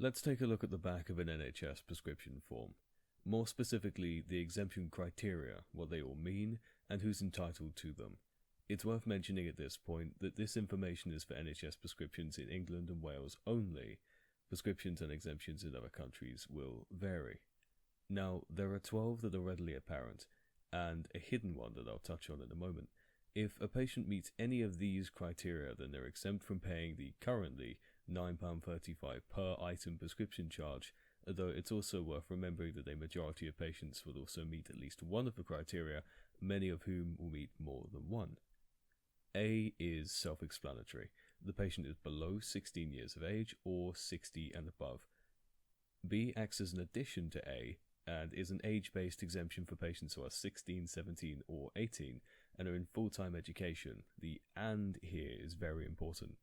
Let's take a look at the back of an NHS prescription form. More specifically, the exemption criteria, what they all mean, and who's entitled to them. It's worth mentioning at this point that this information is for NHS prescriptions in England and Wales only. Prescriptions and exemptions in other countries will vary. Now, there are 12 that are readily apparent, and a hidden one that I'll touch on in a moment. If a patient meets any of these criteria, then they're exempt from paying the currently £9.35 per item prescription charge, although it's also worth remembering that a majority of patients will also meet at least one of the criteria, many of whom will meet more than one. A is self-explanatory. The patient is below 16 years of age or 60 and above. B acts as an addition to A and is an age-based exemption for patients who are 16, 17 or 18 and are in full-time education. The "and" here is very important.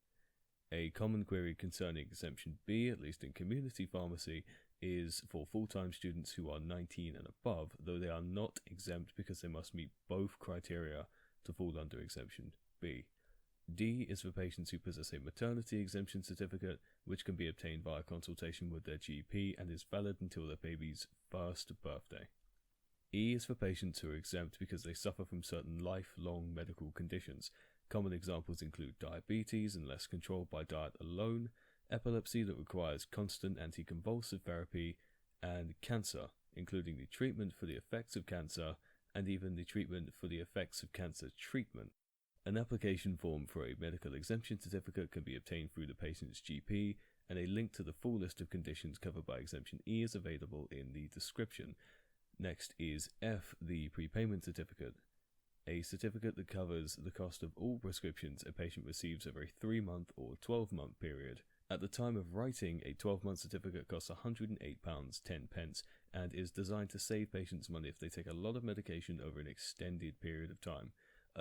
A common query concerning exemption B, at least in community pharmacy, is for full-time students who are 19 and above, though they are not exempt because they must meet both criteria to fall under exemption B. D is for patients who possess a Maternity Exemption Certificate, which can be obtained via consultation with their GP and is valid until their baby's first birthday. E is for patients who are exempt because they suffer from certain lifelong medical conditions. Common examples include diabetes unless controlled by diet alone, epilepsy that requires constant anticonvulsive therapy, and cancer, including the treatment for the effects of cancer and even the treatment for the effects of cancer treatment. An application form for a medical exemption certificate can be obtained through the patient's GP, and a link to the full list of conditions covered by Exemption E is available in the description. Next is F, the Prepayment Certificate. A certificate that covers the cost of all prescriptions a patient receives over a 3-month or 12-month period. At the time of writing, a 12-month certificate costs £108.10 and is designed to save patients money if they take a lot of medication over an extended period of time.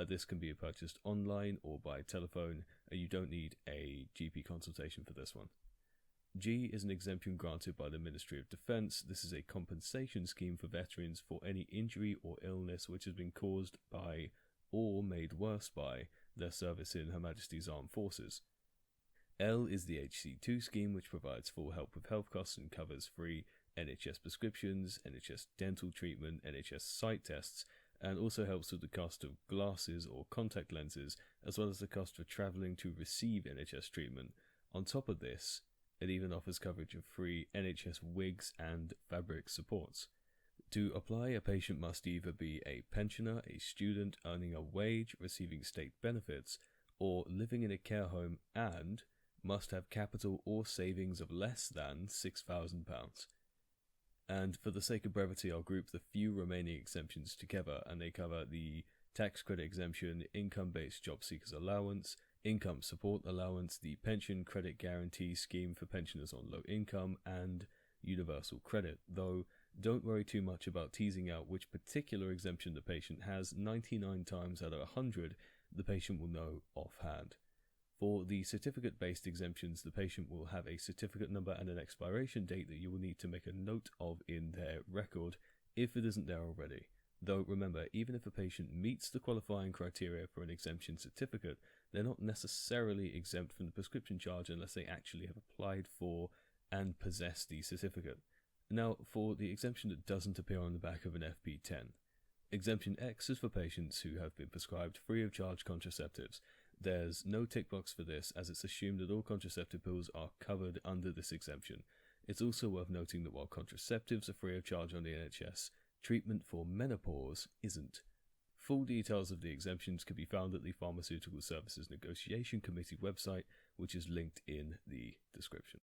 This can be purchased online or by telephone, and you don't need a GP consultation for this one. G is an exemption granted by the Ministry of Defence. This is a compensation scheme for veterans for any injury or illness which has been caused by or made worse by their service in Her Majesty's Armed Forces. L is the HC2 Scheme, which provides full help with health costs and covers free NHS prescriptions, NHS dental treatment, NHS site tests, and also helps with the cost of glasses or contact lenses, as well as the cost for travelling to receive NHS treatment. On top of this, it even offers coverage of free NHS wigs and fabric supports. To apply, a patient must either be a pensioner, a student earning a wage, receiving state benefits, or living in a care home, and must have capital or savings of less than £6,000. And for the sake of brevity, I'll group the few remaining exemptions together, and they cover the tax credit exemption, income-based job seekers allowance, income support allowance, the pension credit guarantee scheme for pensioners on low income, and universal credit. Though don't worry too much about teasing out which particular exemption the patient has. 99 times out of 100, the patient will know offhand. For the certificate-based exemptions, the patient will have a certificate number and an expiration date that you will need to make a note of in their record if it isn't there already. Though remember, even if a patient meets the qualifying criteria for an exemption certificate, they're not necessarily exempt from the prescription charge unless they actually have applied for and possess the certificate. Now, for the exemption that doesn't appear on the back of an FP10. Exemption X is for patients who have been prescribed free of charge contraceptives. There's no tick box for this, as it's assumed that all contraceptive pills are covered under this exemption. It's also worth noting that while contraceptives are free of charge on the NHS, treatment for menopause isn't. Full details of the exemptions can be found at the Pharmaceutical Services Negotiation Committee website, which is linked in the description.